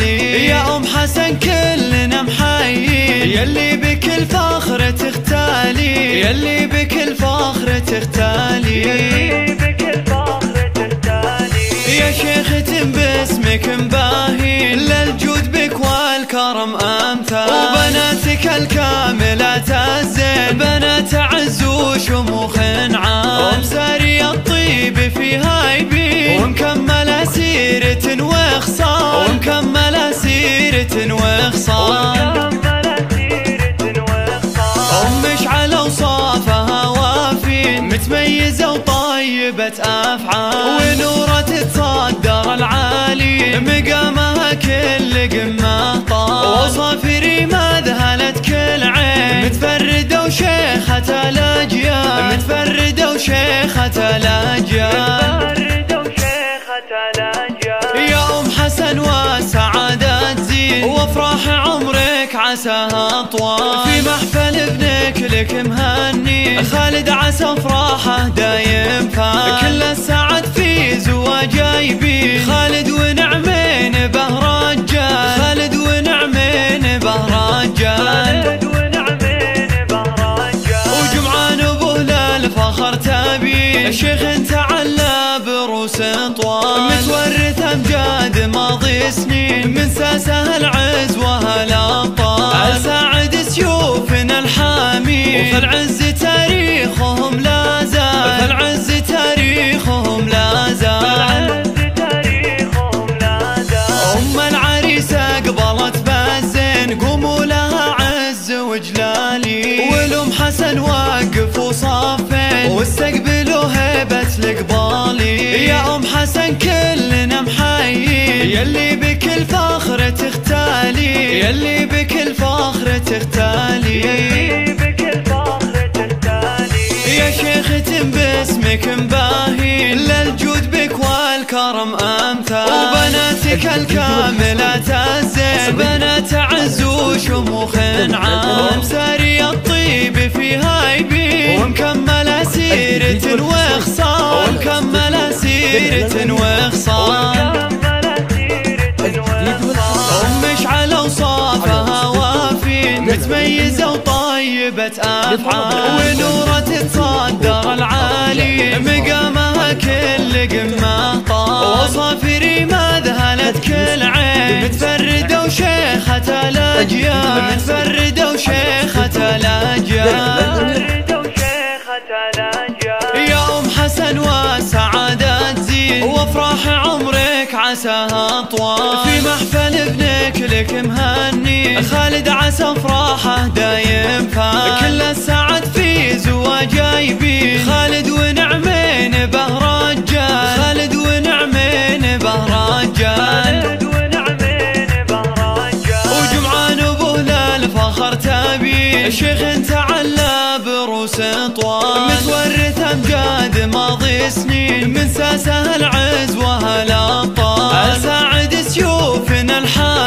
طالي. يا أم حسن كلنا محيين، يلي بكل فخر تختالي، يلي بكل فخر تختالي، يا شيخة باسمك مباهين، للجود بك والكرم أمثال، وبناتك الكاملات الزين بنات عز وشموخ عام، ومساري الطيب في هايبين، ومكملة سيرة وخصال، ومكملة سيرة وخصال، مشعل أوصافها وافين، متميزة وطيبة أفعال، ونورة تصدر العالي، مقامها كل قمة طال، وصافري ما ذهلت كل عين، متفردة وشيخة الأجيال، متفردة وشيخة الأجيال، يا أم حسن وسعادة تزين، وافراح عمرك عساها طوال، في محفل ابنك لك مهني، خالد عسى افراحه دايم فال، كل السعد في زواجه يبين، خالد ونعمين به رجال، خالد ونعمين به رجال، وجمعان ابوه للفخر تبين، الشيخ تعلى بروس طوال، متورث امجاد ماضي سنين، من ساسه العز وهالابطال، ساعد سيوفنا الحامي، وفي العز تاريخهم لا زال، في العز تاريخهم لا زال، أم العريس أقبلت بالزين، قوموا لها عز وجلالي، والأم حسن وقفوا صفين، واستقبلوا هيبة القبالي، يا أم حسن كلنا محيين، يلي بكل فخر تختالي، يلي بكل فخر تختالي، يا شيخة باسمك مباهين، للجود بك والكرم أمثال، وبناتك الكاملات الزين بنات عز وشموخ عام، ومساري الطيب في هايبين، ومكملة سيرة وخصال، ومكملة سيرة وخصال، مشعل أوصافها وافين، متميزة وطيبة أفعال، ونورة تصدر العالي، مقامها كل قمة طال، وصافري ما ذهلت كل عين، متفردة وشيخة الأجيال، متفردة وشيخة الأجيال، يا أم حسن وسعادة تزين، وافراح عمرك عساها طوال، في محفل ابنك لك مهني، خالد عسى افراحه دايم فال، كل السعد في زواجه يبين، خالد ونعمين به رجال، خالد ونعمين به رجال، وجمعان ابوه للفخر تبين، الشيخ تعلى بروس طوال، متورث امجاد ماضي سنين، من ساسه العز وهالابطال، ساعد سيوفنا الحامي،